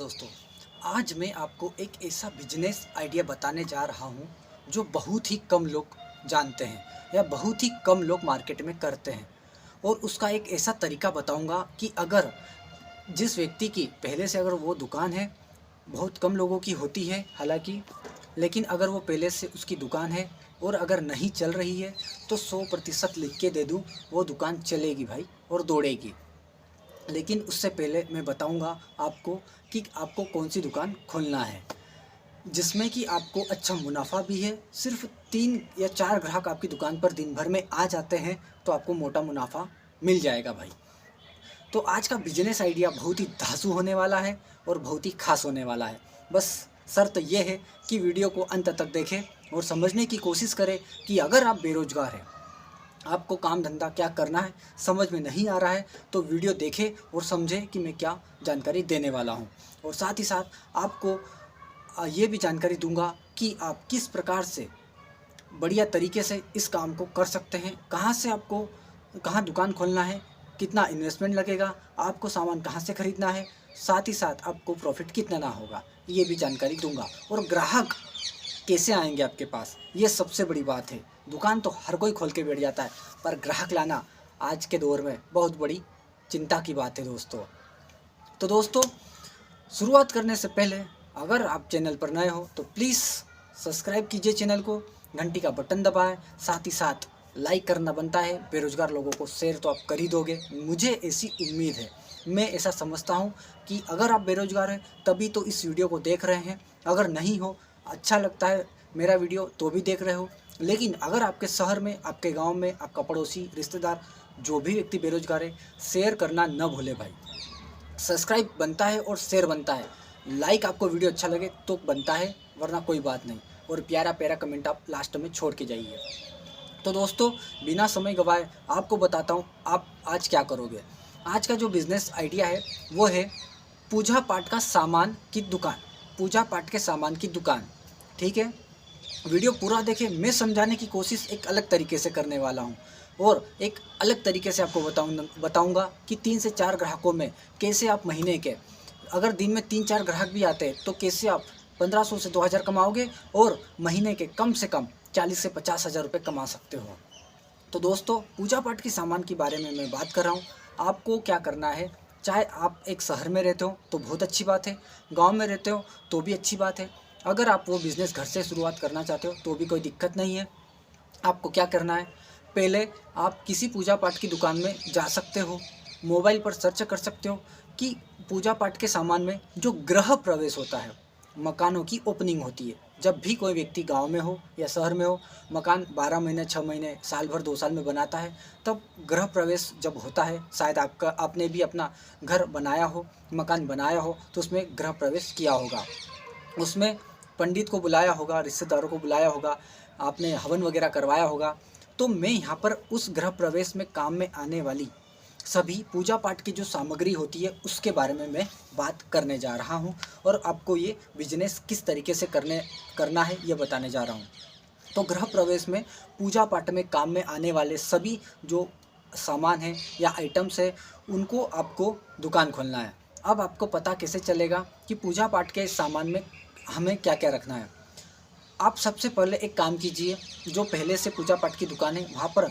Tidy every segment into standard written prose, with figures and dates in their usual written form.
दोस्तों, आज मैं आपको एक ऐसा बिजनेस आइडिया बताने जा रहा हूँ जो बहुत ही कम लोग जानते हैं या बहुत ही कम लोग मार्केट में करते हैं। और उसका एक ऐसा तरीका बताऊँगा कि अगर जिस व्यक्ति की पहले से अगर वो दुकान है, बहुत कम लोगों की होती है हालांकि, लेकिन अगर वो पहले से उसकी दुकान है और अगर नहीं चल रही है तो 100% लिख के दे दूँ, वो दुकान चलेगी भाई और दौड़ेगी। लेकिन उससे पहले मैं बताऊंगा आपको कि आपको कौन सी दुकान खोलना है जिसमें कि आपको अच्छा मुनाफा भी है। सिर्फ 3 या 4 ग्राहक आपकी दुकान पर दिन भर में आ जाते हैं तो आपको मोटा मुनाफा मिल जाएगा भाई। तो आज का बिजनेस आइडिया बहुत ही धांसू होने वाला है और बहुत ही खास होने वाला है। बस शर्त यह है कि वीडियो को अंत तक देखें और समझने की कोशिश करें कि अगर आप बेरोजगार हैं, आपको काम धंधा क्या करना है समझ में नहीं आ रहा है, तो वीडियो देखें और समझें कि मैं क्या जानकारी देने वाला हूं। और साथ ही साथ आपको ये भी जानकारी दूंगा कि आप किस प्रकार से बढ़िया तरीके से इस काम को कर सकते हैं, कहाँ से आपको कहाँ दुकान खोलना है, कितना इन्वेस्टमेंट लगेगा, आपको सामान कहाँ से ख़रीदना है, साथ ही साथ आपको प्रॉफिट कितना ना होगा, ये भी जानकारी दूंगा। और ग्राहक कैसे आएंगे आपके पास, ये सबसे बड़ी बात है। दुकान तो हर कोई खोल के बैठ जाता है, पर ग्राहक लाना आज के दौर में बहुत बड़ी चिंता की बात है दोस्तों। तो दोस्तों, शुरुआत करने से पहले अगर आप चैनल पर नए हो तो प्लीज़ सब्सक्राइब कीजिए चैनल को, घंटी का बटन दबाएं, साथ ही साथ लाइक करना बनता है। बेरोजगार लोगों को शेयर तो आप कर ही दोगे, मुझे ऐसी उम्मीद है। मैं ऐसा समझता हूँ कि अगर आप बेरोजगार हैं तभी तो इस वीडियो को देख रहे हैं। अगर नहीं हो, अच्छा लगता है मेरा वीडियो तो भी देख रहे हो, लेकिन अगर आपके शहर में, आपके गांव में, आपका पड़ोसी, रिश्तेदार, जो भी व्यक्ति बेरोजगार है, शेयर करना न भूले भाई। सब्सक्राइब बनता है और शेयर बनता है, लाइक आपको वीडियो अच्छा लगे तो बनता है, वरना कोई बात नहीं। और प्यारा प्यारा कमेंट आप लास्ट में छोड़ के जाइए। तो दोस्तों, बिना समय गवाए आपको बताता हूँ आप आज क्या करोगे। आज का जो बिज़नेस आइडिया है वो है पूजा पाठ का सामान की दुकान। पूजा पाठ के सामान की दुकान, ठीक है। वीडियो पूरा देखें, मैं समझाने की कोशिश एक अलग तरीके से करने वाला हूँ और एक अलग तरीके से आपको बताऊंगा कि 3 से 4 ग्राहकों में कैसे आप महीने के, अगर दिन में 3-4 ग्राहक भी आते हैं तो कैसे आप 1500 से 2000 कमाओगे और महीने के कम से कम 40 से 50 हज़ार रुपये कमा सकते हो। तो दोस्तों, पूजा पाठ के सामान के बारे में मैं बात कर रहा हूँ। आपको क्या करना है, चाहे आप एक शहर में रहते हो तो बहुत अच्छी बात है, गांव में रहते हो तो भी अच्छी बात है। अगर आप वो बिज़नेस घर से शुरुआत करना चाहते हो तो भी कोई दिक्कत नहीं है। आपको क्या करना है, पहले आप किसी पूजा पाठ की दुकान में जा सकते हो, मोबाइल पर सर्च कर सकते हो कि पूजा पाठ के सामान में जो गृह प्रवेश होता है, मकानों की ओपनिंग होती है। जब भी कोई व्यक्ति गांव में हो या शहर में हो, मकान 12 महीने, 6 महीने, साल भर, 2 साल में बनाता है, तब गृह प्रवेश जब होता है, शायद आपने भी अपना घर बनाया हो, मकान बनाया हो, तो उसमें गृह प्रवेश किया होगा। उसमें पंडित को बुलाया होगा, रिश्तेदारों को बुलाया होगा, आपने हवन वगैरह करवाया होगा। तो मैं यहाँ पर उस गृह प्रवेश में काम में आने वाली सभी पूजा पाठ की जो सामग्री होती है उसके बारे में मैं बात करने जा रहा हूँ और आपको ये बिजनेस किस तरीके से करना है ये बताने जा रहा हूँ। तो गृह प्रवेश में पूजा पाठ में काम में आने वाले सभी जो सामान हैं या आइटम्स है, उनको आपको दुकान खोलना है। अब आपको पता कैसे चलेगा कि पूजा पाठ के सामान में हमें क्या क्या रखना है। आप सबसे पहले एक काम कीजिए, जो पहले से पूजा पाठ की दुकान है वहाँ पर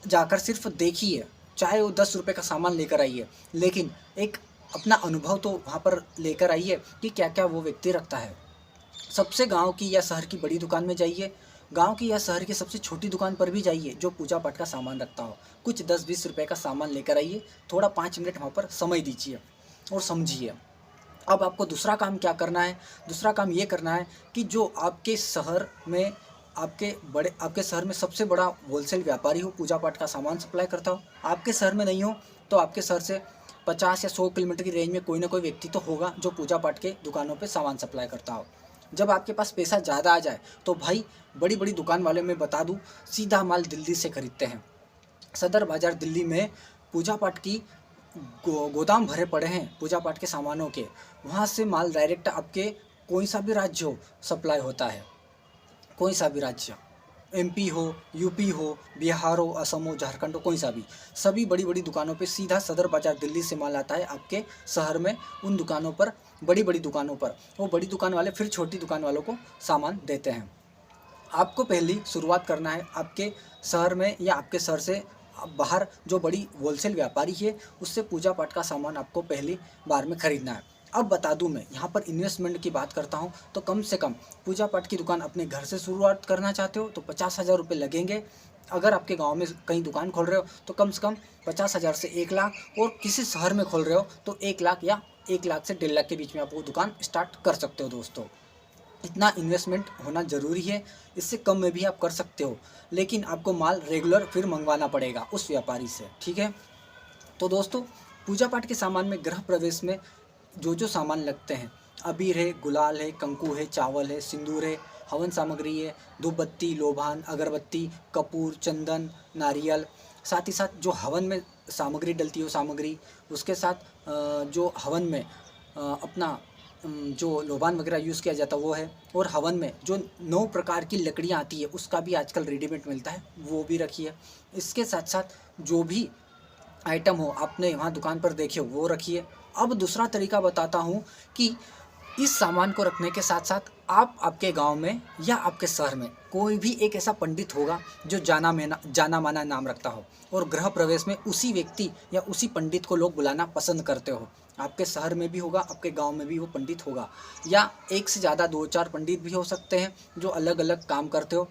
जाकर सिर्फ देखिए, चाहे वो 10 रुपये का सामान लेकर आइए, लेकिन एक अपना अनुभव तो वहाँ पर लेकर आइए कि क्या क्या वो व्यक्ति रखता है। सबसे गांव की या शहर की बड़ी दुकान में जाइए, गांव की या शहर की सबसे छोटी दुकान पर भी जाइए जो पूजा पाठ का सामान रखता हो। कुछ 10-20 रुपये का सामान लेकर आइए, थोड़ा 5 मिनट वहाँ पर समय दीजिए और समझिए। अब आपको दूसरा काम क्या करना है, दूसरा काम ये करना है कि जो आपके शहर में, आपके शहर में सबसे बड़ा होलसेल व्यापारी हो, पूजा पाठ का सामान सप्लाई करता हो। आपके शहर में नहीं हो तो आपके शहर से 50 या 100 किलोमीटर की रेंज में कोई ना कोई व्यक्ति तो होगा जो पूजा पाठ के दुकानों पे सामान सप्लाई करता हो। जब आपके पास पैसा ज़्यादा आ जाए तो भाई, बड़ी बड़ी दुकान वाले मैं बता दूँ, सीधा माल दिल्ली से खरीदते हैं। सदर बाज़ार दिल्ली में पूजा पाठ की गोदाम भरे पड़े हैं पूजा पाठ के सामानों के। वहाँ से माल डायरेक्ट आपके कोई सा भी राज्य हो सप्लाई होता है, कोई सा भी राज्य। एमपी हो, यूपी हो, बिहार हो, असम हो, झारखंड हो, कोई सा भी, सभी बड़ी बड़ी दुकानों पे सीधा सदर बाज़ार दिल्ली से माल आता है आपके शहर में। उन दुकानों पर, बड़ी बड़ी दुकानों पर, वो बड़ी दुकान वाले फिर छोटी दुकान वालों को सामान देते हैं। आपको पहली शुरुआत करना है आपके शहर में या आपके शहर से बाहर जो बड़ी होलसेल व्यापारी है उससे पूजा पाठ का सामान आपको पहली बार में खरीदना है। अब बता दूं, मैं यहाँ पर इन्वेस्टमेंट की बात करता हूँ तो कम से कम पूजा पाठ की दुकान अपने घर से शुरुआत करना चाहते हो तो 50,000 रुपये लगेंगे। अगर आपके गांव में कहीं दुकान खोल रहे हो तो कम से कम 50,000 से 1 लाख, और किसी शहर में खोल रहे हो तो 1 लाख या 1 लाख से 1.5 लाख के बीच में आप वो दुकान स्टार्ट कर सकते हो दोस्तों। इतना इन्वेस्टमेंट होना ज़रूरी है, इससे कम में भी आप कर सकते हो, लेकिन आपको माल रेगुलर फिर मंगवाना पड़ेगा उस व्यापारी से, ठीक है। तो दोस्तों, पूजा पाठ के सामान में गृह प्रवेश में जो जो सामान लगते हैं, अबीर है, गुलाल है, कंकु है, चावल है, सिंदूर है, हवन सामग्री है, धूप बत्ती, लोभान, अगरबत्ती, कपूर, चंदन, नारियल, साथ ही साथ जो हवन में सामग्री डलती है वो सामग्री, उसके साथ जो हवन में अपना जो लोबान वगैरह यूज़ किया जाता है वो है, और हवन में जो 9 प्रकार की लकड़ियाँ आती है उसका भी आजकल रेडीमेड मिलता है, वो भी रखिए। इसके साथ साथ जो भी आइटम हो आपने वहाँ दुकान पर देखे हो वो रखिए। अब दूसरा तरीका बताता हूँ कि इस सामान को रखने के साथ साथ आप आपके गांव में या आपके शहर में कोई भी एक ऐसा पंडित होगा जो जाना माना नाम रखता हो, और गृह प्रवेश में उसी व्यक्ति या उसी पंडित को लोग बुलाना पसंद करते हो। आपके शहर में भी होगा, आपके गांव में भी वो पंडित होगा, या एक से ज़्यादा 2-4 पंडित भी हो सकते हैं जो अलग अलग काम करते हो।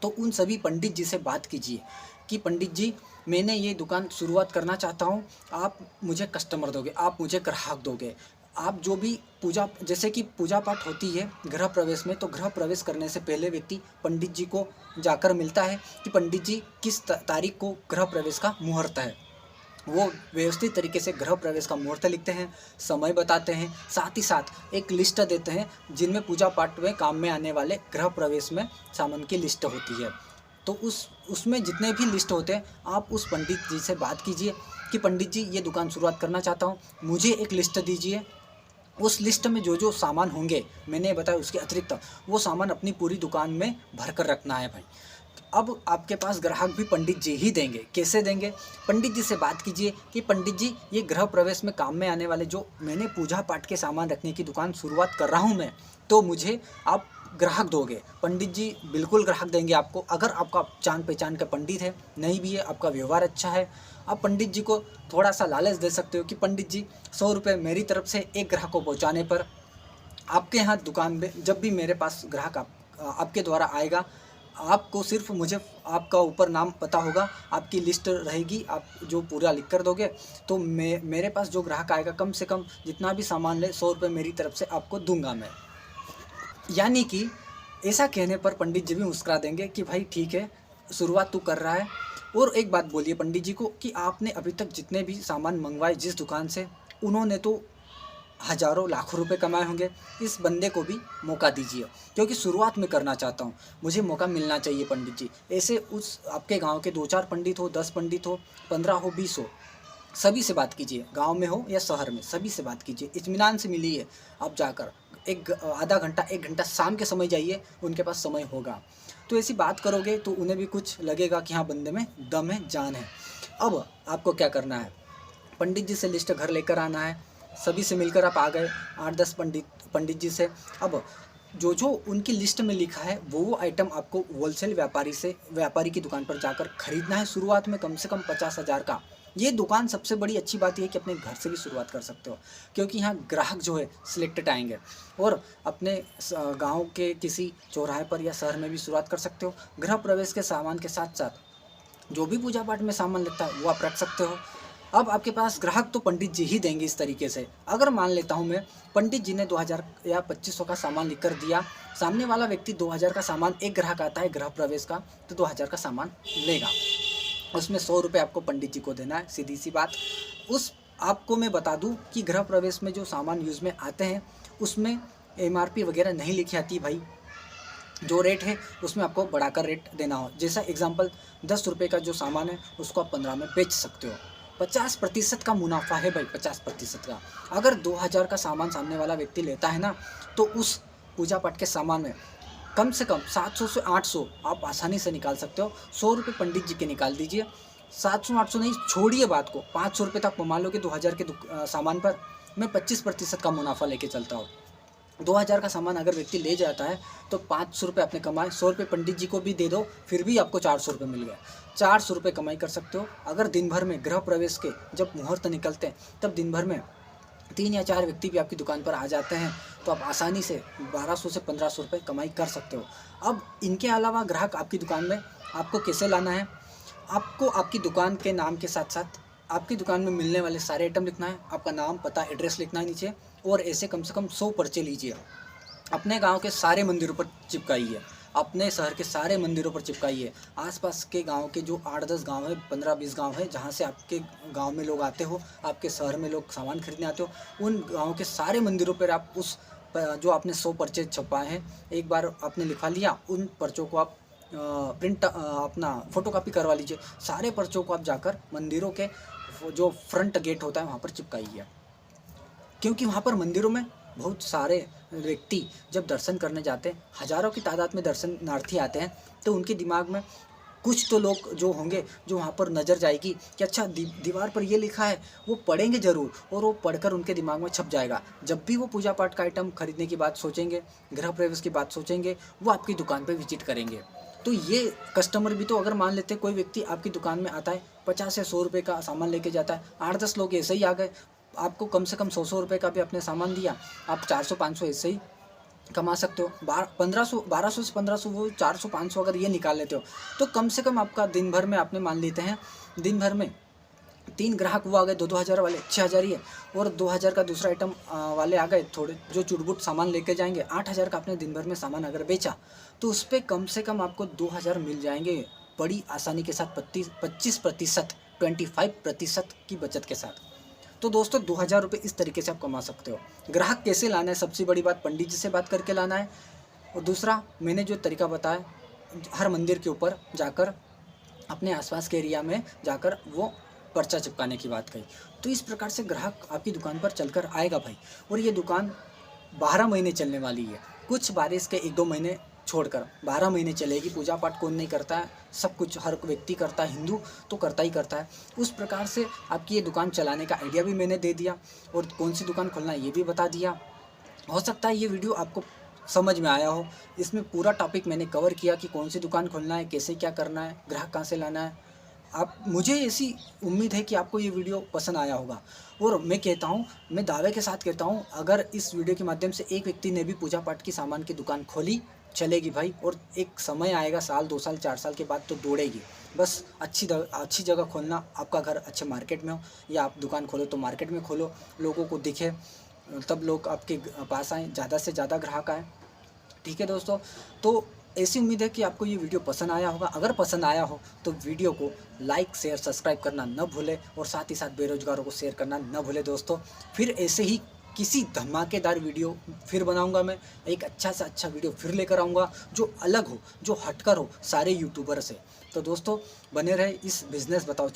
तो उन सभी पंडित जी से बात कीजिए कि पंडित जी, मैंने ये दुकान शुरुआत करना चाहता हूँ, आप मुझे कस्टमर दोगे, आप मुझे ग्राहक दोगे। आप जो भी पूजा, जैसे कि पूजा पाठ होती है गृह प्रवेश में, तो गृह प्रवेश करने से पहले व्यक्ति पंडित जी को जाकर मिलता है कि पंडित जी किस तारीख को गृह प्रवेश का मुहूर्त है। वो व्यवस्थित तरीके से गृह प्रवेश का मुहूर्त लिखते हैं, समय बताते हैं, साथ ही साथ एक लिस्ट देते हैं जिनमें पूजा पाठ में काम में आने वाले गृह प्रवेश में सामान की लिस्ट होती है। तो उसमें जितने भी लिस्ट होते हैं आप उस पंडित जी से बात कीजिए कि पंडित जी, ये दुकान शुरुआत करना चाहता हूँ, मुझे एक लिस्ट दीजिए। उस लिस्ट में जो जो सामान होंगे मैंने बताया उसके अतिरिक्त वो सामान अपनी पूरी दुकान में भर कर रखना है भाई। अब आपके पास ग्राहक भी पंडित जी ही देंगे। कैसे देंगे? पंडित जी से बात कीजिए कि पंडित जी, ये गृह प्रवेश में काम में आने वाले जो मैंने पूजा पाठ के सामान रखने की दुकान शुरुआत कर रहा हूँ मैं, तो मुझे आप ग्राहक दोगे। पंडित जी बिल्कुल ग्राहक देंगे आपको। अगर आपका जान पहचान का पंडित है, नहीं भी है, आपका व्यवहार अच्छा है, आप पंडित जी को थोड़ा सा लालच दे सकते हो कि पंडित जी 100 रुपये मेरी तरफ से एक ग्राहक को पहुँचाने पर आपके यहाँ दुकान में जब भी मेरे पास ग्राहक आपके द्वारा आएगा, आपको सिर्फ मुझे आपका ऊपर नाम पता होगा, आपकी लिस्ट रहेगी, आप जो पूरा लिख कर दोगे तो मेरे पास जो ग्राहक आएगा कम से कम जितना भी सामान ले 100 रुपये मेरी तरफ से आपको दूंगा मैं। यानी कि ऐसा कहने पर पंडित जी भी मुस्कुरा देंगे कि भाई ठीक है, शुरुआत तू कर रहा है। और एक बात बोलिए पंडित जी को कि आपने अभी तक जितने भी सामान मंगवाए जिस दुकान से, उन्होंने तो हज़ारों लाखों रुपए कमाए होंगे। इस बंदे को भी मौका दीजिए, क्योंकि शुरुआत में करना चाहता हूँ, मुझे मौका मिलना चाहिए पंडित जी। ऐसे उस आपके गांव के 2-4 पंडित हो, 10 पंडित हो, 15 हो, 20 हो, सभी से बात कीजिए, गांव में हो या शहर में, सभी से बात कीजिए, इत्मीनान से मिलिए। आप जाकर आधा घंटा 1 घंटा शाम के समय जाइए, उनके पास समय होगा। तो ऐसी बात करोगे तो उन्हें भी कुछ लगेगा कि हाँ, बंदे में दम है, जान है। अब आपको क्या करना है, पंडित जी से लिस्ट घर लेकर आना है। सभी से मिलकर आप आ गए 8-10 पंडित जी से। अब जो जो उनकी लिस्ट में लिखा है वो आइटम आपको होलसेल व्यापारी की दुकान पर जाकर खरीदना है, शुरुआत में कम से कम 50,000 का। ये दुकान सबसे बड़ी अच्छी बात ये है कि अपने घर से भी शुरुआत कर सकते हो, क्योंकि यहाँ ग्राहक जो है सिलेक्टेड आएंगे। और अपने गांव के किसी चौराहे पर या शहर में भी शुरुआत कर सकते हो। गृह प्रवेश के सामान के साथ साथ जो भी पूजा पाठ में सामान लगता है वो आप रख सकते हो। अब आपके पास ग्राहक तो पंडित जी ही देंगे इस तरीके से। अगर मान लेता हूँ मैं, पंडित जी ने 2000 या 2500 का सामान लिख कर दिया, सामने वाला व्यक्ति 2000 का सामान, एक ग्राहक आता है गृह प्रवेश का तो 2000 का सामान लेगा, उसमें 100 रुपये आपको पंडित जी को देना है, सीधी सी बात। उस आपको मैं बता दूं कि गृह प्रवेश में जो सामान यूज़ में आते हैं उसमें MRP वगैरह नहीं लिखी आती भाई। जो रेट है उसमें आपको बढ़ाकर रेट देना हो। जैसा एग्जांपल 10 रुपये का जो सामान है उसको आप 15 में बेच सकते हो। 50% का मुनाफा है भाई, 50% का। अगर 2000 का सामान सामने वाला व्यक्ति लेता है ना, तो उस पूजा पाठ के सामान में कम से कम 700 से 800 आप आसानी से निकाल सकते हो। 100 रुपये पंडित जी के निकाल दीजिए, 700-800 नहीं, छोड़िए बात को, 500 रुपये तक कमा लोगे 2000 के सामान पर। मैं 25% का मुनाफा लेके चलता हूँ। 2000 का सामान अगर व्यक्ति ले जाता है तो 500 रुपये आपने कमाए, 100 रुपये पंडित जी को भी दे दो, फिर भी आपको 400 रुपये मिल गए। 400 रुपये कमाई कर सकते हो। अगर दिन भर में गृह प्रवेश के जब मुहूर्त निकलते हैं तब दिन भर में 3 या 4 व्यक्ति भी आपकी दुकान पर आ जाते हैं तो आप आसानी से 1200 से 1500 रुपये कमाई कर सकते हो। अब इनके अलावा ग्राहक आपकी दुकान में आपको कैसे लाना है? आपको आपकी दुकान के नाम के साथ साथ आपकी दुकान में मिलने वाले सारे आइटम लिखना है, आपका नाम, पता, एड्रेस लिखना है नीचे, और ऐसे कम से कम 100 पर्चे लीजिए। अपने गांव के सारे मंदिरों पर चिपकाइए, अपने शहर के सारे मंदिरों पर चिपकाइए। आसपास के गांव के जो 8-10 गांव है, 15-20 गांव है, जहां से आपके गांव में लोग आते हो, आपके शहर में लोग सामान खरीदने आते हो, उन गांव के सारे मंदिरों पर आप उस जो आपने 100 पर्चे छपवाए हैं, एक बार आपने लिखवा लिया, उन पर्चों को आप प्रिंट अपना फ़ोटोकॉपी करवा लीजिए। सारे पर्चों को आप जाकर मंदिरों के जो फ्रंट गेट होता है वहाँ पर चिपकाइए, क्योंकि वहाँ पर मंदिरों में बहुत सारे व्यक्ति जब दर्शन करने जाते हैं, हज़ारों की तादाद में दर्शनार्थी आते हैं, तो उनके दिमाग में कुछ तो लोग जो होंगे जो वहाँ पर नज़र जाएगी कि अच्छा दीवार पर ये लिखा है, वो पढ़ेंगे ज़रूर, और वो पढ़कर उनके दिमाग में छप जाएगा। जब भी वो पूजा पाठ का आइटम खरीदने की बात सोचेंगे, गृह प्रवेश की बात सोचेंगे, वो आपकी दुकान पर विजिट करेंगे। तो ये कस्टमर भी, तो अगर मान लेते हैं कोई व्यक्ति आपकी दुकान में आता है, 50 या 100 रुपये का सामान लेके जाता है, 8-10 लोग ऐसे ही आ गए, आपको कम से कम 100 रुपये का भी अपने सामान दिया, आप 400-500 ऐसे ही कमा सकते हो। 1200 से 1500, वो 400-500 अगर ये निकाल लेते हो तो कम से कम आपका दिन भर में, आपने मान लेते हैं दिन भर में 3 ग्राहक वो आ गए 2-2 हज़ार वाले, 6000 ही है, और 2000 का दूसरा आइटम वाले आ गए, थोड़े जो चुटबुट सामान लेके जाएंगे। 8000 का आपने दिन भर में सामान अगर बेचा तो उस पर कम से कम आपको 2000 मिल जाएंगे बड़ी आसानी के साथ, 25%, 25% की बचत के साथ। तो दोस्तों 2000 रुपये इस तरीके से आप कमा सकते हो। ग्राहक कैसे लाना है? सबसे बड़ी बात, पंडित जी से बात करके लाना है, और दूसरा मैंने जो तरीका बताया, हर मंदिर के ऊपर जाकर, अपने आसपास के एरिया में जाकर वो पर्चा चिपकाने की बात कही। तो इस प्रकार से ग्राहक आपकी दुकान पर चलकर आएगा भाई। और ये दुकान 12 महीने चलने वाली है, कुछ बारिश के 1-2 महीने छोड़कर 12 महीने चलेगी। पूजा पाठ कौन नहीं करता है? सब कुछ हर व्यक्ति करता है, हिंदू तो करता ही करता है। उस प्रकार से आपकी ये दुकान चलाने का आइडिया भी मैंने दे दिया, और कौन सी दुकान खोलना है ये भी बता दिया। हो सकता है ये वीडियो आपको समझ में आया हो। इसमें पूरा टॉपिक मैंने कवर किया कि कौन सी दुकान खोलना है, कैसे क्या करना है, ग्राहक कहाँ से लाना है। आप, मुझे ऐसी उम्मीद है कि आपको ये वीडियो पसंद आया होगा। और मैं कहता हूँ, मैं दावे के साथ कहता हूँ, अगर इस वीडियो के माध्यम से एक व्यक्ति ने भी पूजा पाठ की सामान की दुकान खोली, चलेगी भाई। और एक समय आएगा, साल 2 साल 4 साल के बाद तो दौड़ेगी। बस अच्छी जगह खोलना, आपका घर अच्छे मार्केट में हो, या आप दुकान खोलो तो मार्केट में खोलो, लोगों को दिखे, तब लोग आपके पास आएँ, ज़्यादा से ज़्यादा ग्राहक आए। ठीक है दोस्तों, तो ऐसी उम्मीद है कि आपको ये वीडियो पसंद आया होगा। अगर पसंद आया हो तो वीडियो को लाइक, शेयर, सब्सक्राइब करना न भूलें, और साथ ही साथ बेरोजगारों को शेयर करना न भूलें दोस्तों। फिर ऐसे ही किसी धमाकेदार वीडियो फिर बनाऊंगा, मैं एक अच्छा सा अच्छा वीडियो फिर लेकर आऊँगा, जो अलग हो, जो हटकर हो सारे यूट्यूबर से। तो दोस्तों बने रहे इस बिज़नेस बताओ